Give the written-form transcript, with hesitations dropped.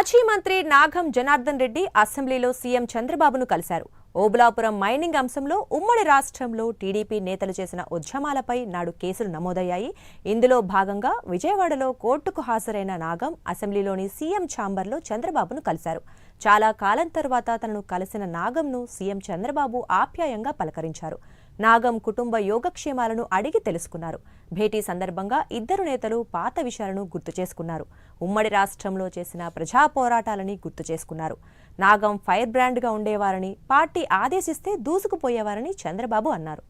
మాజీ మంత్రి నాగం జనార్దన్ రెడ్డి అసెంబ్లీలో సీఎం చంద్రబాబును కలిశారు. ఓబులాపురం మైనింగ్ అంశంలో ఉమ్మడి రాష్ట్రంలో టీడీపీ నేతలు చేసిన ఉద్యమాలపై నాడు కేసులు నమోదయ్యాయి. ఇందులో భాగంగా విజయవాడలో కోర్టుకు హాజరైన నాగం అసెంబ్లీలోని సీఎం ఛాంబర్లో చంద్రబాబును కలిశారు. చాలా కాలం తర్వాత తనను కలిసిన నాగంను సీఎం చంద్రబాబు ఆప్యాయంగా పలకరించారు. నాగం కుటుంబ యోగక్షేమాలను అడిగి తెలుసుకున్నారు. భేటీ సందర్భంగా ఇద్దరు నేతలు పాత విషయాలను గుర్తు చేసుకున్నారు. ఉమ్మడి రాష్ట్రంలో చేసిన ప్రజా పోరాటాలని గుర్తు చేసుకున్నారు. నాగం ఫైర్ బ్రాండ్గా ఉండేవారని, పార్టీ ఆదేశిస్తే దూసుకుపోయేవారని చంద్రబాబు అన్నారు.